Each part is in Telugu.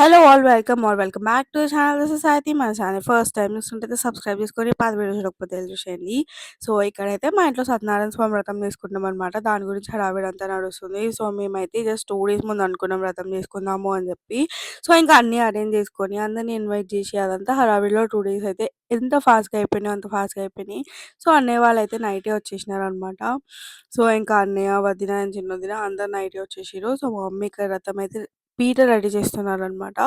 Hello all welcome back to channel. This is Saiti. మన ఛానల్ ఫస్ట్ టైం చూస్తుంటే సబ్స్క్రైబ్ చేసుకొని పాత వీడియో చూడకపోతే చూసేయండి. సో ఇక్కడైతే మా ఇంట్లో సత్యనారాయణ స్వామి వ్రతం చేసుకుంటాం అనమాట. దాని గురించి హడావిడి అంతా నడుస్తుంది. సో మేమైతే జస్ట్ 2 డేస్ ముందు అనుకున్నాం వ్రతం చేసుకుందాము అని చెప్పి. సో ఇంకా అన్నీ అరేంజ్ చేసుకొని అందరిని ఇన్వైట్ చేసి అదంతా హడావిడిలో 2 డేస్ అయితే ఎంత ఫాస్ట్గా అయిపోయినాయి అంత ఫాస్ట్గా అయిపోయినాయి. సో అన్నయ్య వాళ్ళు అయితే నైటే వచ్చేసినారు అనమాట. సో ఇంకా అన్నయ్య వదిన అండ్ చిన్నొదిన అందరు నైటే వచ్చేసిర్రు. సో మా మమ్మీ ఇక్కడ వ్రతం అయితే పీట రెడీ చేస్తున్నారనమాట.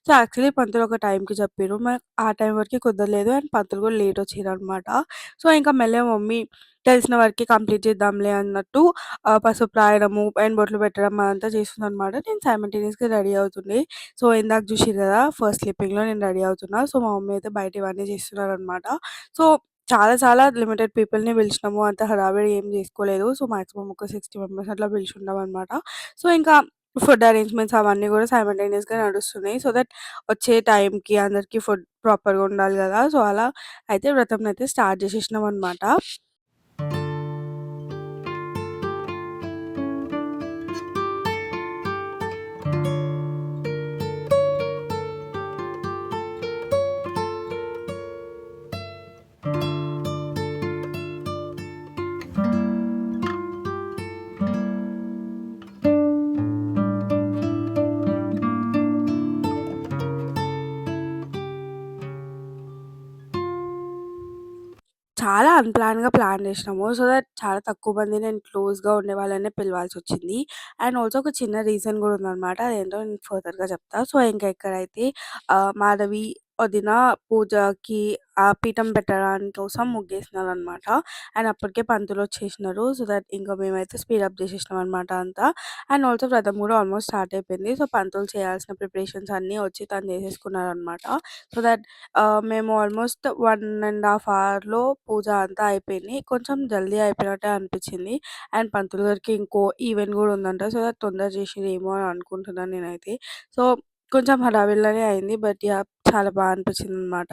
సో, యాక్చువల్లీ పంతులు ఒక టైంకి చెప్పిర్రు. ఆ టైం వరకి కుదరలేదు. అండ్ పంతులు కూడా లేట్ వచ్చిర్రనమాట. సో, ఇంకా మెల్లగా మమ్మీ తెలిసిన వరకి కంప్లీట్ చేద్దాంలే అన్నట్టు పసుపు రాయడము అండ్ బొట్లు పెట్టడం అదంతా చేస్తుందనమాట. నేను సైమల్టేనియస్‌గా రెడీ అవుతుండే. సో, ఇందాక చూసిర్రు కదా! ఫస్ట్ క్లిప్పింగ్‌లో నేను రెడీ అవుతున్నా. సో, మా మమ్మీ అయితే బయట ఇవన్నీ చేస్తున్నారనమాట. సో, చాలా చాలా లిమిటెడ్ పీపుల్‌ని పిలిచినాము. అంత హడావిడి ఏం చేసుకోలేదు. సో, మాక్సిమం ఒక 60 మెంబర్స్ అట్లా పిలిచుంటామనమాట. సో, ఇంకా ఫుడ్ అరేంజ్‌మెంట్స్ అవన్నీ గూడా సైమల్టేనియస్‌గా నడుస్తున్నాయి. సో దట్ వచ్చే టైంకి అందరికి ఫుడ్ ప్రాపర్‌గా ఉండాలి గదా! సో, అలా అయితే వ్రతంనైతే స్టార్ట్ చేసేసినామనమాట. చాలా అన్‌ప్లాన్‌గా ప్లాన్ చేసినాము. సో దట్ చాలా తక్కువ మంది నేను క్లోజ్‌గా ఉండే వాళ్ళనే పిలవాల్సొచ్చింది. అండ్ ఆల్సో ఒక చిన్న రీజన్ గూడా ఉందనమాట. అదేంటో నేను ఫర్దర్‌గా చెప్తా. సో, ఇంకా ఇక్కడైతే మాధవి, వదిన పూజకి పీఠం పెట్టడానికి కోసం ముగ్గేసినారనమాట. అండ్ అప్పటికే పంతులొచ్చేసినారు. సో దట్ ఇంకా మేమైతే స్పీడప్ చేసేసినామనమాట అంతా. అండ్ ఆల్సో వ్రతం గూడా ఆల్మోస్ట్ స్టార్ట్ అయిపోయింది. సో, పంతులు చేయాల్సిన ప్రిపరేషన్స్ అన్నీ వచ్చి తను చేసేసుకున్నారనమాట. సో దట్ మేము ఆల్మోస్ట్ 1 అవర్‌లో పూజ అంతా అయిపోయింది. కొంచెం జల్దీ అయిపోయినట్టే అనిపిచ్చింది. అండ్ పంతులు గారికి ఇంకో ఈవెంట్ గూడా ఉందంట. సో, అది తొందర చేసిర్రేమో అని అనుకుంటున్నాను నేనైతే. సో, కొంచెం హడావిడిలోనే అయింది. But yeah! చాలా అనిపిచ్చిందనమాట.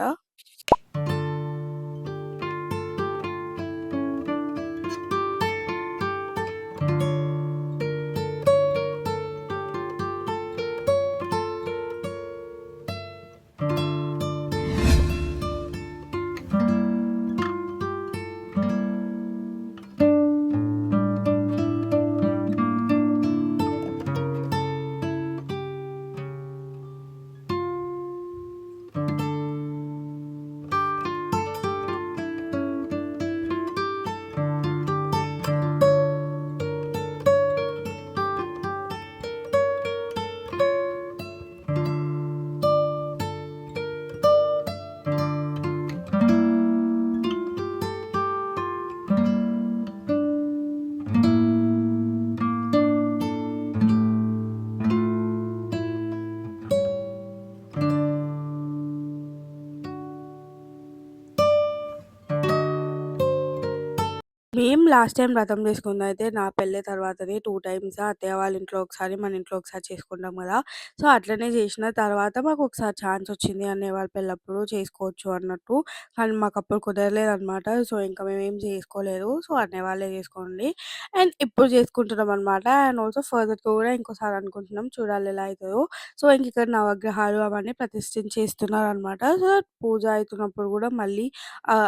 మేము లాస్ట్ టైమ్ వ్రతం చేసుకుందయితే నా పెళ్లి తర్వాతనే 2 టైమ్స్ అత్తయ్య వాళ్ళ ఇంట్లో ఒకసారి, మన ఇంట్లో ఒకసారి చేసుకుంటాం గదా! సో, అట్లనే చేసిన తర్వాత మాకొకసారి ఛాన్స్ వచ్చింది అన్నయ్య వాళ్ళ పెళ్ళప్పుడు చేసుకోవచ్చు అన్నట్టు. కానీ మాకప్పుడు కుదరలేదనమాట. సో, ఇంకా మేమేం చేసుకోలేదు. సో, అన్నయ్య వాళ్ళే చేసుకోండి. అండ్ ఇప్పుడు చేసుకుంటున్నామనమాట. అండ్ ఆల్సో ఫర్దర్‌గా కూడా ఇంకోసారి అనుకుంటున్నాం. చూడాలి ఎలా అయితదో. సో, ఇంకిక్కడ నవగ్రహాలు అవన్నీ ప్రతిష్ఠించేస్తున్నారనమాట. సో, పూజ అయితున్నప్పుడు గూడా మళ్ళీ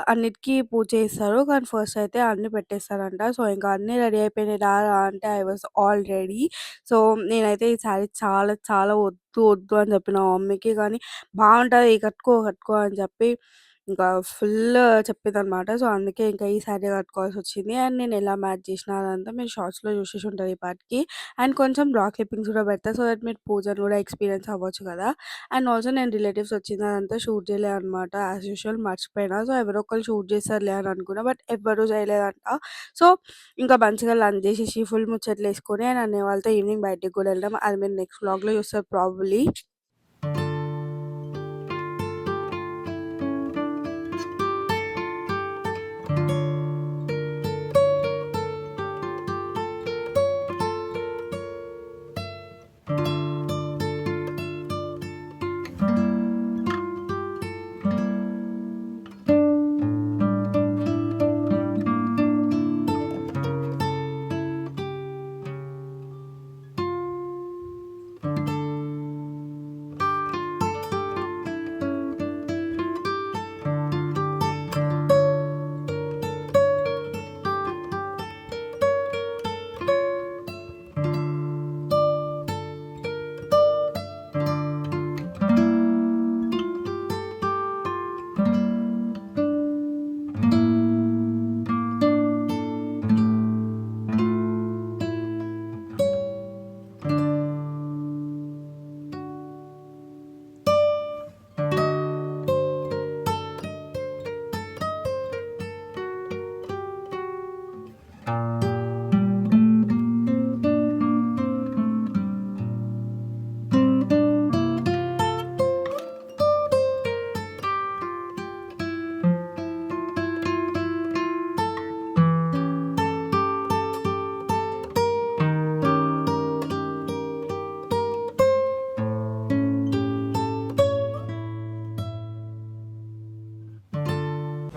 అన్నిటికి పూజ చేస్తారు. కానీ ఫస్ట్ అయితే అన్నీ పెట్టేస్తారంట. సో, ఇంకా అన్నీ రెడీ అయిపోయినాయి రా రా అంటే I was all ready. So, నేనైతే ఈ శారీ చాలా చాలా వద్దు వద్దు అని చెప్పిన మా మమ్మీకి. కానీ బావుంటది కట్టుకో కట్టుకో అని చెప్పి ఇంకా ఫుల్ చెప్పిందనమాట. సో, అందుకే ఇంకా ఈ శారీ కట్టుకోవాల్సొచ్చింది. అండ్ నేను ఎలా మ్యాచ్ చేసినా అదంతా మీరు షార్ట్స్‌లో చూసేసి ఉంటారు ఈ పాటికి. అండ్ కొంచెం రా క్లిప్పింగ్స్ కూడా పెడతా. సో, దట్ మీరు పూజను కూడా ఎక్స్‌పీరియన్స్ అవ్వచ్చు కదా! అండ్ ఆల్సో నేను రిలేటివ్స్ వచ్చింది అదంతా షూట్ చేయలే అనమాట. యాజ్ యూజువల్ మర్చిపోయినా. సో, ఎవరో ఒకళ్ళు షూట్ చేస్తారులే అని అనుకున్నా. బట్ ఎవ్వరు చేయలేదంట. సో, ఇంకా మంచిగా లంచ్ చేసేసి ఫుల్ ముచ్చట్లేసుకొని అండ్ అన్నయ్య వాళ్ళతో ఈవినింగ్ బయటికి కూడా వెళ్ళాం. అది మీరు నెక్స్ట్ వ్లాగ్‌లో చూస్తారు ప్రాబబ్లీ.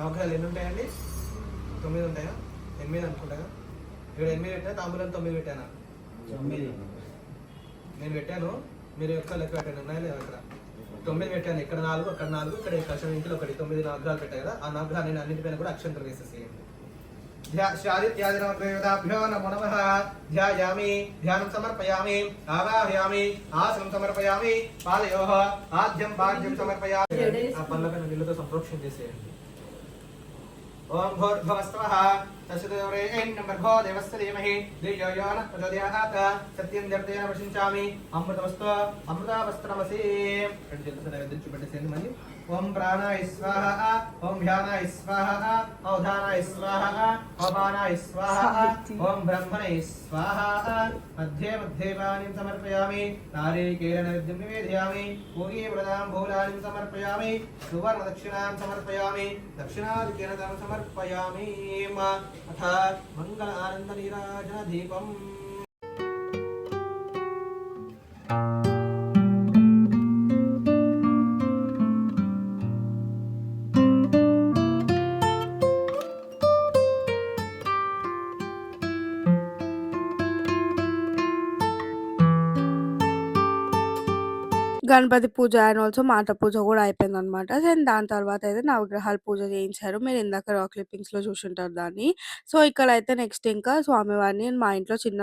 నవగ్రహాలు ఎన్ని ఉంటాయండి? 9 ఉంటాయా? 8 అనుకుంటా. ఇక్కడ 8 పెట్టా, తాంబూలం 9 పెట్టానా? 9 నేను పెట్టాను. మీరు యొక్క లెక్క పెట్టండి. ఉన్నాయా లేదా? ఇక్కడ 9 పెట్టాను. ఇక్కడ 4, అక్కడ 4, ఇక్కడ కష్టం ఇంట్లో ఒకటి 9 నవగ్రహాలు పెట్టాయి కదా. ఆ నవగ్రహాలు నేను అన్నింటిపైన కూడా అక్షంతలు వేసేసేయండి. ध्यादित्यादिनवग्रहयोदाभ्यो नमो नमः ध्यायामि ध्यानं समर्पयामि आवाहयामि आसनं समर्पयामि पादयोः आद्यं पाद्यं समर्पयामि ఆ పళ్ళపైన నీళ్ళతో సంప్రోక్షణ చేసేయండి. ओम भूर्भुवस्वः तस्योरेण्यं भर्गो देवस्य धीमहि धियो यो नः प्रचोदयात् सत्यं जगतेन वशिंचामि अमृतमस्तु अमृतावस्त्रमसि రెండు చేతులతో నైవేద్యం చూపెట్టేసేయండి. మళ్ళీ ओम प्राणाय स्वाहा ओम ध्यानाय स्वाहा ओम धानाय स्वाहा ओम पानाय स्वाहा ओम ब्रह्मणे स्वाहा मध्ये मध्ये पानीं समर्पयामि नारिकेल नैवेद्यं निवेदयामि पूगी व्रतां भूलानिं समर्पयामि सुवर्ण दक्षिणां समर्पयामि दक्षिणादिकेन दानं समर्पयामि अथ मंगल आनंद नीराजन दीपम् గణపతి పూజ అండ్ ఆల్సో మాట పూజ కూడా అయిపోయిందనమాట. దెన్ దాని తర్వాత అయితే నవగ్రహాల పూజ చేయించారు. మీరు ఇందాక రా క్లిప్పింగ్స్‌లో చూసుంటారు దాన్ని. సో, ఇక్కడైతే నెక్స్ట్ ఇంకా స్వామివారిని మా ఇంట్లో చిన్న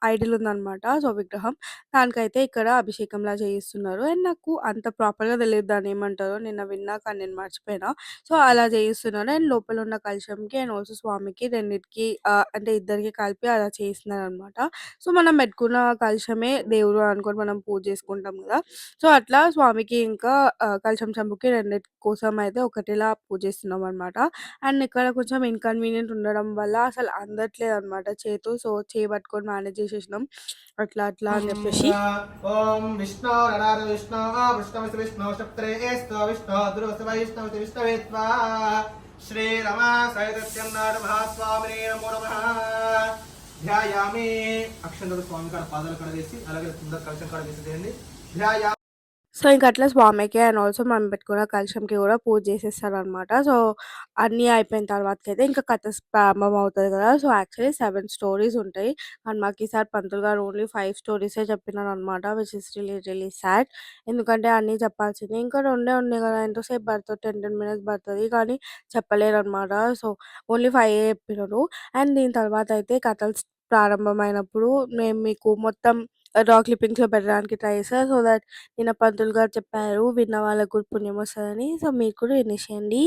ఐడల్ ఉందనమాట. సో, విగ్రహం. దానికైతే ఇక్కడ అభిషేకంలా చేయిస్తున్నారు. అండ్ నాకు అంత ప్రాపర్‌గా తెలీదు దాన్నేమంటారో. నిన్న విన్నా కానీ నేను మర్చిపోయినా. సో, అలా చేయిస్తున్నారు. అండ్ లోపల ఉన్న కలశంకి అండ్ ఆల్సో స్వామికి రెండిటికి అంటే ఇద్దరికి కలిపి అలా చేయిస్తున్నారనమాట. సో, మనం పెట్టుకున్న కలశమే దేవుడు అనుకోని మనం పూజ చేసుకుంటాం గదా! సో, అట్లా స్వామికి ఇంకా కలశం చెంబుకి రెండిటి కోసం అయితే ఒకటిలా పూజిస్తున్నామనమాట. అండ్ ఇక్కడ కొంచెం ఇన్‌కన్వీనియంట్ ఉండడం వల్ల అసలు అందట్లేదనమాట చేతో. సో, చేయి పట్టుకొని మేనేజ్ చేసేసినాం. అట్లా అట్లా అని చెప్పేసి. ఓం విష్ణు రడార విష్ణు విష్ణుమసి విష్ణు శక్త్రేస్తో విష్ణు దుర్వసి వైష్ణవసి విష్ణవేత్వా శ్రీ రమా సైదత్యన్నార మహాస్వామినే నమో నమః ధ్యాయామి. అక్షంతలు స్వామి కాడ పాదాల కాడ వేసి అలాగే సుందర కలశం కాడ వేసేయండి. ధ్యాయామి. సో, ఇంక అట్లా స్వామికి అండ్ ఆల్సో మనం పెట్టుకున్న కలశంకి కూడా పూజ చేసేస్తారనమాట. సో, అన్నీ అయిపోయిన తర్వాతకైతే ఇంకా కథ ప్రారంభం అవుతది కదా! సో, యాక్చువల్లీ 7 స్టోరీస్ ఉంటాయి. అండ్ మాకు ఈసారి పంతులు గారు ఓన్లీ 5 స్టోరీసే చెప్పినారనమాట. Which is really really sad. ఎందుకంటే అన్నీ చెప్పాల్సింది. ఇంకా 2 ఉన్నాయి కదా! ఎంతసేపు పడతది 10 మినిట్స్ పడతది. కానీ చెప్పలేరనమాట. సో, ఓన్లీ 5 చెప్పినారు. అండ్ దీని తర్వాత అయితే కథలు ప్రారంభమైనప్పుడు నేను మీకు మొత్తం రా క్లిప్పింగ్స్‌లో పెట్టడానికి ట్రై చేశా. సో దట్ నిన్న పంతులు గారు చెప్పారు. విన్న వాళ్ళకి కూడా పుణ్యం వస్తదని. సో, మీరు కూడా వినేసేయండి.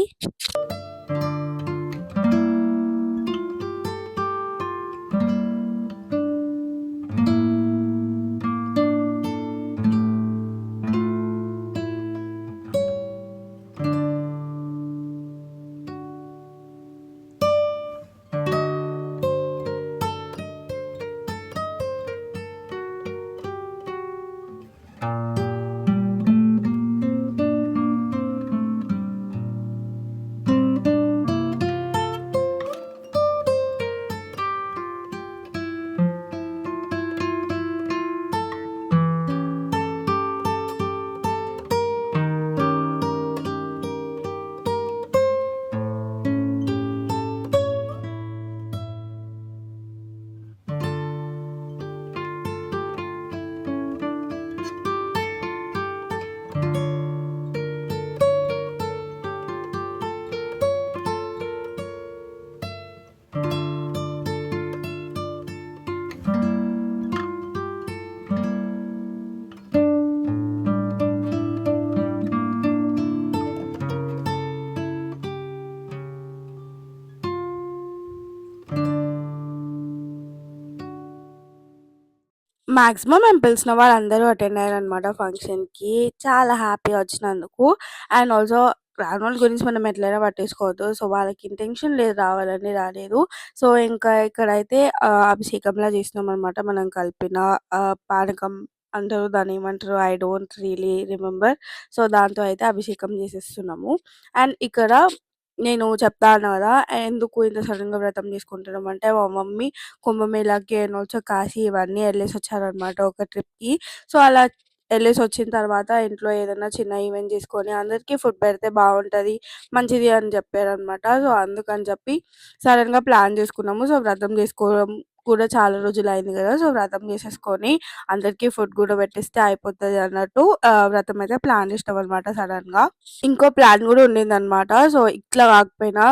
మాక్సిమం మేము పిలిచిన వాళ్ళందరూ అటెండ్ అయ్యారనమాట ఫంక్షన్‌కి. చాలా హ్యాపీగా వచ్చినందుకు. అండ్ ఆల్సో రానోళ్ళ గురించి మనం ఎట్లైనా పట్టించుకోవద్దు. సో, వాళ్ళకి ఇంటెన్షన్ లేదు రావాలని రాలేదు. సో, ఇంకా ఇక్కడైతే అభిషేకంలా చేసినామనమాట. మనం కలిపిన పానకం అంటారు. దాన్నేమంటారో I don't really remember. So, దాంతో అయితే అభిషేకం చేసేస్తున్నాము. అండ్ ఇక్కడ నేను చెప్తా అన్నా గదా! ఎందుకు ఇంత సడెన్‌గా వ్రతం చేసుకుంటున్నాం అంటే మా మమ్మీ కుంభమేళాకి అండ్ ఆల్సో కాశీ ఇవన్నీ ఎళ్ళేసొచ్చారనమాట ఒక ట్రిప్‌కి. సో, అలా వెళ్ళేసి వచ్చిన తర్వాత ఇంట్లో ఏదైనా చిన్న ఈవెంట్ చేసుకొని అందరికీ ఫుడ్ పెడితే బాగుంటుంది, మంచిది అని చెప్పారనమాట. సో అందుకని చెప్పి సడన్గా ప్లాన్ చేసుకున్నాము. సో వ్రతం చేసుకోవడం కూడా చాలా రోజులు అయింది కదా, సో వ్రతం చేసేసుకొని అందరికీ ఫుడ్ కూడా పెట్టిస్తే అయిపోతుంది అన్నట్టు వ్రతం అయితే ప్లాన్ చేసినాం అనమాట సడన్గా. ఇంకో ప్లాన్ కూడా ఉండిందనమాట. సో ఇట్లా కాకపోయినా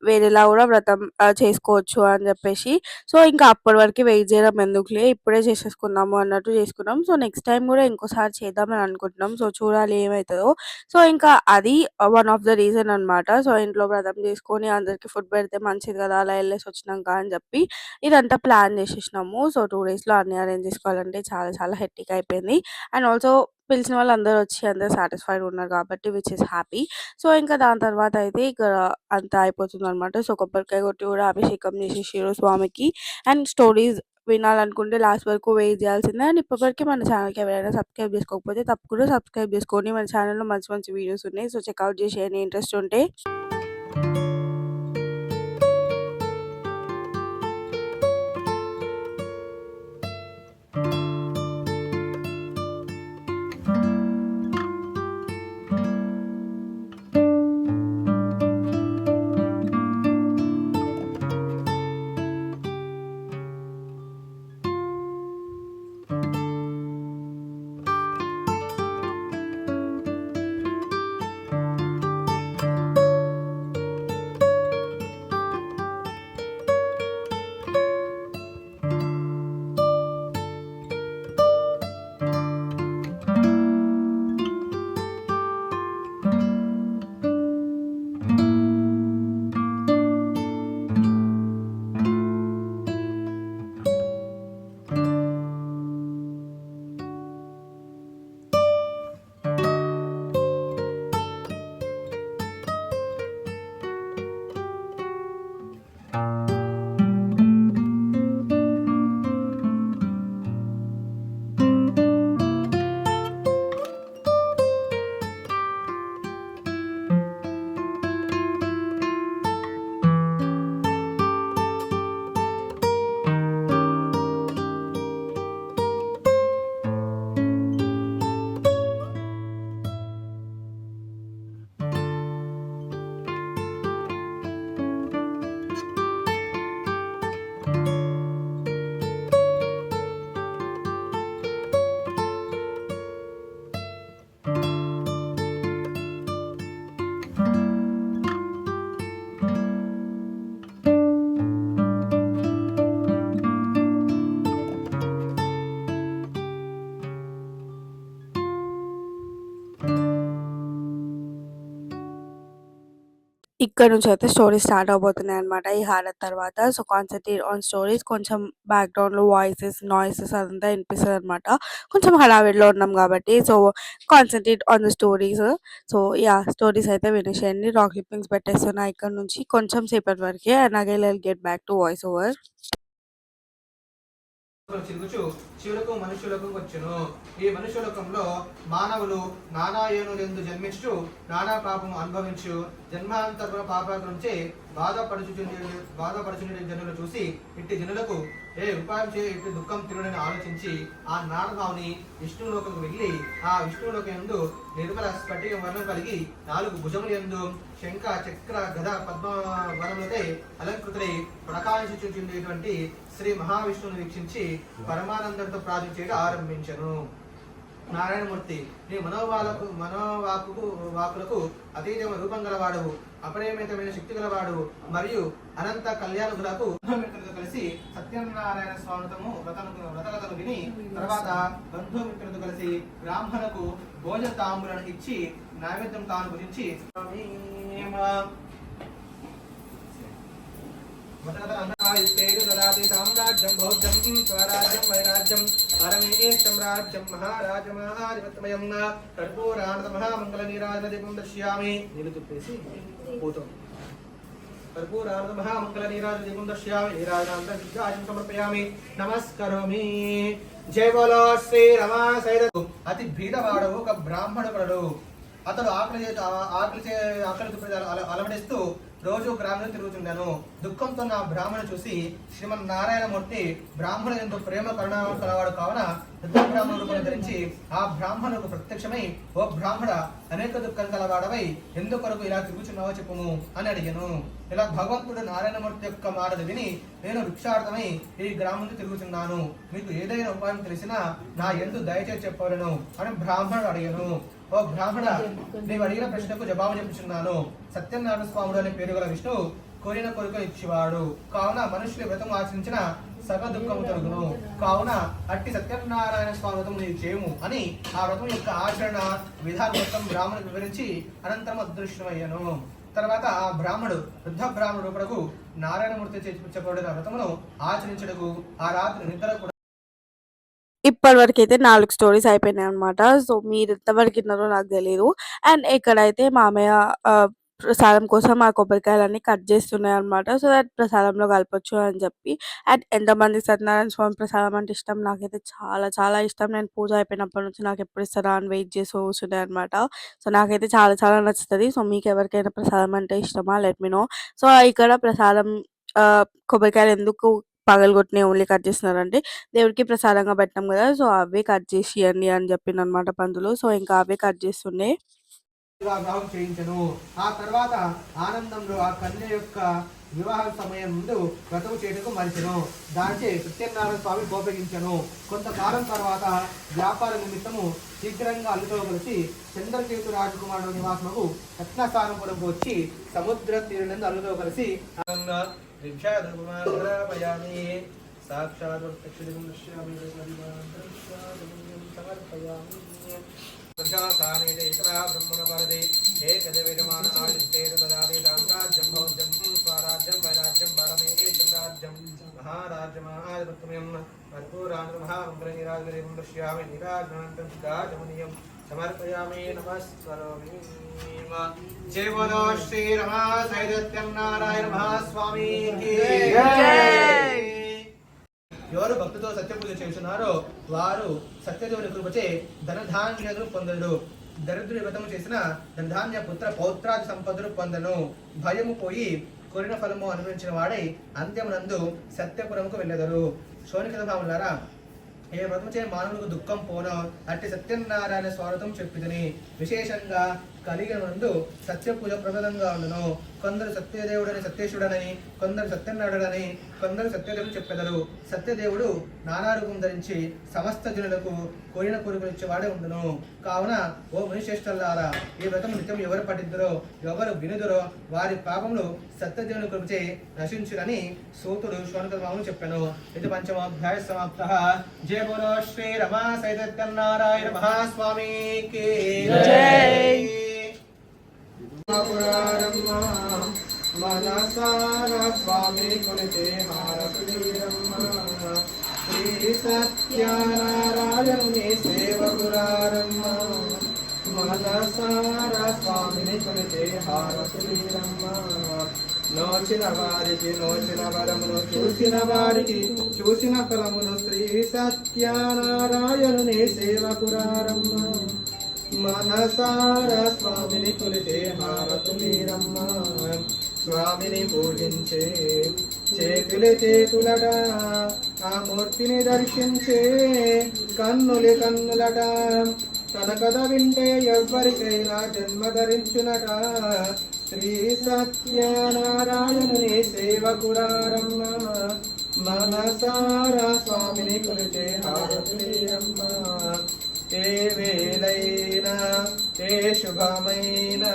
వేరేలా కూడా వ్రతం చేసుకోవచ్చు అని చెప్పేసి, సో ఇంకా అప్పటి వరకు వెయిట్ చేయడం ఎందుకులే, ఇప్పుడే చేసేసుకుందాము అన్నట్టు చేసుకున్నాం. సో నెక్స్ట్ టైం కూడా ఇంకోసారి చేద్దామని అనుకుంటున్నాం. సో చూడాలి ఏమవుతుందో. సో ఇంకా అది వన్ ఆఫ్ ద రీజన్ అనమాట. సో ఇంట్లో వ్రతం చేసుకొని అందరికీ ఫుడ్ పెడితే మంచిది కదా అలా వెళ్ళేసి వచ్చినాక అని చెప్పి ఇదంతా ప్లాన్ చేసేసినాము. సో 2 డేస్‌లో అన్నీ అరేంజ్ చేసుకోవాలంటే చాలా చాలా హెక్టిక్ అయిపోయింది. అండ్ ఆల్సో పిలిచిన వాళ్ళందరూ వచ్చి అందరూ సాటిస్ఫైడ్ ఉన్నారు కాబట్టి విచ్ ఈస్ హ్యాపీ. సో ఇంకా దాని తర్వాత అయితే ఇక అంతా అయిపోతుందనమాట. సో కొబ్బరికాయ కొట్టి కూడా అభిషేకం చేసేసిర్రు స్వామికి. అండ్ స్టోరీస్ వినాలనుకుంటే లాస్ట్ వరకు వెయిట్ చేయాల్సిందే. అండ్ ఇప్పటివరకు మన ఛానల్‌కి ఎవరైనా సబ్స్క్రైబ్ చేసుకోకపోతే తప్పకుండా సబ్స్క్రైబ్ చేసుకోండి. మన ఛానల్‌లో మంచి మంచి వీడియోస్ ఉన్నాయి. సో చెక్‌ఔట్ చేసేయండి ఇంట్రెస్ట్ ఉంటే. ఇక్కడ నుంచి అయితే స్టోరీస్ స్టార్ట్ అవబోతున్నాయి అనమాట ఈ హారతి తర్వాత. So concentrate on stories. కొంచెం బ్యాక్‌గ్రౌండ్‌లో వాయిసెస్, నాయిసెస్ అదంతా వినిపిస్తదనమాట. కొంచెం హడావిడిలో ఉన్నాం కాబట్టి. So concentrate on the stories. So yeah! Stories అయితే వినేసేయండి. రా క్లిప్పింగ్స్ పెట్టేస్తున్నా ఇక్కడ నుంచి కొంచెం సేపటి వరకే. And again I will get back to voice over. చిరుగుచు శివులకు మనుషులకు వచ్చును. ఈ మనుషులకంలో మానవులు నానా ఏనులెందు జన్మించు నానా పాపము అనుభవించు జన్మాంతర పాపాల నుంచి బాధపడుచుని జనులు చూసి ఇట్టి జనులకు ఏ ఉపాయం చే ఇట్టి దుఃఖం తిరుడని ఆలోచించి ఆ నారభావుని విష్ణులోకకు వెళ్ళి ఆ విష్ణులోక యందు నిర్మల స్ఫటిక వర్ణం కలిగి 4 భుజముల యందు శంఖ చక్ర గద పద్మ వనములతో అలంకృతులై ప్రకాశించుచుండేటువంటి శ్రీ మహావిష్ణువుని వీక్షించి పరమానందంతో ప్రార్థన చేయడం ఆరంభించను. నారాయణమూర్తి, నీ వాకులకు అతీతమైన రూపం గలవాడవు, అపరిమితమైన శక్తి గలవాడు మరియు అనంత కళ్యాణులకు బంధుమిత్రులతో కలిసి సత్యనారాయణ స్వామితము వ్రతకథలు విని తర్వాత బంధుమిత్రులతో కలిసి బ్రాహ్మణకు భోజన తాంబూలను ఇచ్చి నైవేద్యం తాను గురించి సామ్రాజ్యం బౌద్ధం స్వరాజ్యం వైరాజ్యం పరమేశం రాజ్యం మహారాజమహాధిపత్యమయం కర్పూరానంద మహామంగళ నీరాజన దీపం దర్శయామి. నీళ్ళు తుప్పేసి పోతాం. కర్పూరానంద మహామంగళ నీరాజన దీపం దర్శయామి. నీరాజనాంత విద్యాజం సమర్పయామి. నమస్కరోమి. జై బోలో శ్రీ రమా సైద. అతి భీదవాడవు ఒక బ్రాహ్మణుడు. అతడు ఆకలితో అలవడిస్తూ రోజు గ్రామంలో తిరుగుతుండెను. దుఃఖంతో నా బ్రాహ్మణ చూసి శ్రీమన్నారాయణమూర్తి బ్రాహ్మణ ఎంతో ప్రేమ కరుణ కలవాడు కావున బ్రాహ్మణుడు ధరించి ఆ బ్రాహ్మణులకు ప్రత్యక్షమై, ఓ బ్రాహ్మణ, అనేక దుఃఖం కలవాడవై ఎందుకొరకు ఇలా తిరుగుచున్నావో చెప్పుము అని అడిగాను. ఇలా భగవంతుడు నారాయణమూర్తి యొక్క మాటలు విని, నేను భిక్షార్థమై ఈ గ్రామంలో తిరుగుతున్నాను, మీకు ఏదైనా ఉపాయం తెలిసినా నా ఎందు దయచేసి చెప్పవలను అని బ్రాహ్మణుడు అడిగాను. ఓ బ్రాహ్మణ, నీవు అడిగిన ప్రశ్నకు జవాబు చెప్పుచున్నాను. సత్యనారాయణ స్వాముడు అనే పేరు గల విష్ణు కోరిన కోరిక ఇచ్చేవాడు కావున మనుషులు వ్రతం ఆచరించిన సగ దుఃఖము తొలగును. కావున అట్టి సత్యనారాయణ స్వామి వ్రతం నీవు చేయము అని ఆ వ్రతం యొక్క ఆచరణ విధానం మొత్తం బ్రాహ్మణుడు వివరించి అనంతరం అదృశ్యమయ్యాను. తర్వాత ఆ బ్రాహ్మణుడు వృద్ధ బ్రాహ్మణుడు కొరకు నారాయణమూర్తి చెప్పబడిన వ్రతమును ఆచరించడకు ఆ రాత్రి నిద్ర కూడా. ఇప్పటి వరకు అయితే 4 స్టోరీస్ అయిపోయినాయి అనమాట. సో మీరు ఎంతవరకు విన్నారో నాకు తెలీదు. అండ్ ఇక్కడైతే మామయ్య ప్రసాదం కోసం ఆ కొబ్బరికాయలన్నీ కట్ చేస్తున్నాయి అనమాట. సో దట్ ప్రసాదంలో కలపొచ్చు అని చెప్పి. అండ్ ఎంతమందికి సత్యనారాయణ స్వామి ప్రసాదం అంటే ఇష్టం, నాకైతే చాలా చాలా ఇష్టం. నేను పూజ అయిపోయినప్పటి నుంచి నాకు ఎప్పుడు ఇస్తారా అని వెయిట్ చేసి కూర్చున్నాను అనమాట. సో నాకైతే చాలా చాలా నచ్చుతుంది. సో మీకు ఎవరికైనా ప్రసాదం అంటే ఇష్టమా, లెట్ మీ నో. సో ఇక్కడ ప్రసాదం కొబ్బరికాయలు ఎందుకు పగలగొట్టినయి ఓన్లీ కట్ చేస్తున్నారంటే, దేవుడికి ప్రసాదంగా పెట్టాం కదా, సో అవే కట్ చేసి ఇవ్వండి అని చెప్పిండనమాట పంతులు. సో ఇంకా అవే కట్ చేస్తుండే. వివాహం చేయించను. ఆ తర్వాత ఆనందంలో ఆ కన్య యొక్క వివాహ సమయం ముందు వ్రతం చేయటకు మరిచెను. దానిచే సత్యనారాయణ స్వామి కోపగించను. కొంతకాలం తర్వాత వ్యాపార నిమిత్తము శీఘ్రంగా అల్లుతో కలిసి చంద్రకేతు రాజకుమారుడు నివాసముకు రత్నస్థానపురంకు వచ్చి సముద్ర తీరునందు అల్లుతో కలిసి సాక్షాత్ బ్రహ్మణ పరదే ఏకదేవమాన ఆదిత్యేన తదాది రాజ్యం భౌజం స్వరాజ్యం వైరాజ్యం పరమేశం రాజ్యం మహారాజ్యమాధిపత్యం మర్పూరాను మహామంత్రనిరాజం దృశ్యామి నిరాజనంతం రాజమనీయం సమర్పయామి నమస్కరోమి. జయ బోలో శ్రీ రమా సైదత్యనారాయణ మహాస్వామికి జై. ఎవరు భక్తితో సత్య పూజ చేస్తున్నారో వారు సత్యదేవుని కృపచే ధనధాన్యాలను పొందడు. దరిద్రుడి వ్రతము చేసిన ధనధాన్య పుత్ర పౌత్రాది సంపదలు పొందను. భయము పోయి కోరిన ఫలము అనుభవించిన వాడై అంత్యమునందు సత్యపురముకు వెళ్ళెదరు. శోనికల భావములారా, ఏ వ్రతం చే మానవులకు దుఃఖం పోనో అట్టి సత్యనారాయణ స్వాగతం చెప్పిదని. విశేషంగా కలిగినందు సత్య పూజ ప్రబలంగా ఉండును. కొందరు సత్యదేవుడని సత్యేశుడని, కొందరు సత్యనారాయణుడని, కొందరు సత్యదేవుడు చెప్పెదరు. సత్యదేవుడు నానా రూపం ధరించి సమస్త జనులకు కోరిన కోరికలు ఇచ్చేవాడే ఉండును. కావున ఓ మునిశ్రేష్ఠులారా, ఈ వ్రతం నిత్యం ఎవరు పఠిద్దురో, ఎవరు వినుదురో వారి పాపములు సత్యదేవుని కృపచే నశించురని సూతుడు శోణికమాము చెప్పాను. ఇది పంచమాధ్యాయ సమాప్త. జయ బోలో శ్రీ రమా సైదత్యనారాయణ మహాస్వామికి జై. మనసార స్వామి కొలితే హారతులీరమ్మ, శ్రీ సత్యనారాయణుని సేవకురారమ్మ. మనసార స్వామిని కొలితే హారతులీరమ్మ. నోచిన వారికి నోచిన వరమును, చూసిన వారికి చూసిన ఫలమును, శ్రీ సత్యనారాయణుని సేవకురారమ్మ. మనసార స్వామిని కొలితే హారతులీరమ్మ. స్వామిని పూజించే చేతులే చేతులట, ఆ మూర్తిని దర్శించే కన్నులే కన్నులట. తన కథ వింటే ఎవ్వరికైనా జన్మ ధరించునట. శ్రీ సత్యనారాయణుని సేవకురారమ్మ. మనసార స్వామిని కొలితే హారతులీరమ్మ. ఏ వేళైనా ఏ శుభమైన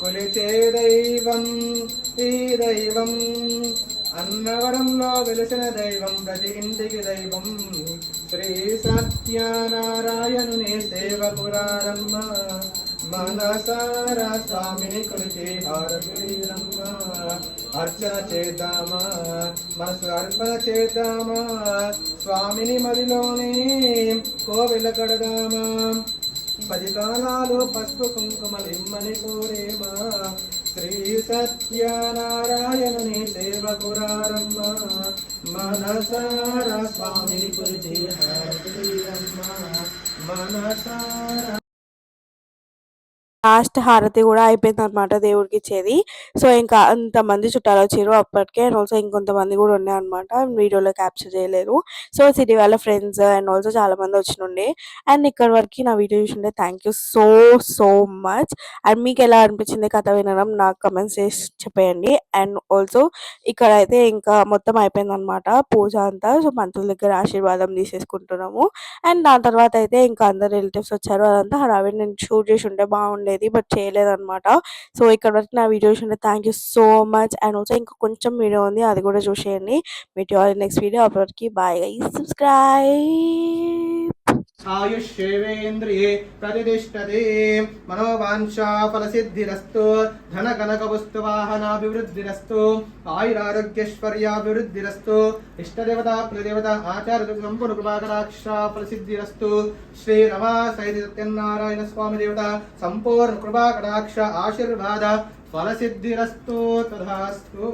కొలిచే దైవం ఈ దైవం. అన్నవరంలో వెలిసిన దైవం, ప్రతి ఇంటికి దైవం. శ్రీ సత్యనారాయణుని సేవకురారమ్మ. మనసార స్వామిని కొలిచే హారతులీరమ్మ. అర్చన చేద్దామా, మనసు అర్పణ చేద్దామా, స్వామిని మదిలోనే కోవెల కడదామా. 10 కాలాలు పసుపు కుంకుమలిమ్మని కోరేమా. శ్రీ సత్యనారాయణుని సేవకురారమ్మ. మనసార స్వామిని కొలిచే హారతులీరమ్మ. మనసార లాస్ట్ హారతి కూడా అయిపోయిందనమాట దేవుడికిచ్చేది. సో, ఇంకా అంతమంది చుట్టాలొచ్చిర్రు అప్పటికే. అండ్ ఆల్సో ఇంకొంతమంది కూడా ఉండే అనమాట. వీడియోలో క్యాప్చర్ చేయలేదు. సో, సిటీ వాళ్ళ ఫ్రెండ్స్ అండ్ ఆల్సో చాలామంది వచ్చినుండే. అండ్ ఇక్కడి వరకి నా వీడియో చూసుంటే thank you so so much. And మీకెలా అనిపించింది కథ వినడం నాకు కమెంట్స్ చేసి చెప్పేయండి. అండ్ ఆల్సో ఇక్కడైతే ఇంకా మొత్తం అయిపోయిందనమాట పూజ అంతా. సో, పంతుల దగ్గర ఆశీర్వాదం తీసేసుకుంటున్నాము. అండ్ దాని తర్వాత అయితే ఇంకా అందరు రిలేటివ్స్ వచ్చారు. అదంతా హడావిడి. నేను షూట్ చేసి ఉంటే బాగుండేది బట్ చేయలేదన్నమాట. సో ఇక్కడ వరకు నా వీడియో చూసినందుకు thank you so much. And also ఇంకా కొంచెం వీడియో ఉంది, అది కూడా చూసేయండి. Meet you all next video. అప్పటికి బాయ్ గైస్, సబ్స్క్రైబ్. आयुष्येवेन्द्रिये प्रतिष्ठते मनोवांछा फलसिद्धिरस्तु धन कनक वस्तुवाहनाभिवृद्धिरस्तु आयुरारोग्यैश्वर्याभिवृद्धिरस्तु इष्टदेवता कुलदेवता आचार्य संपूर्ण कृपाकटाक्षा फलसिद्धिरस्तु श्री रमा सहित सत्यनारायण स्वामी देवता संपूर्ण कृपाकटाक्ष आशीर्वाद फलसिद्धिरस्तु तथास्तु।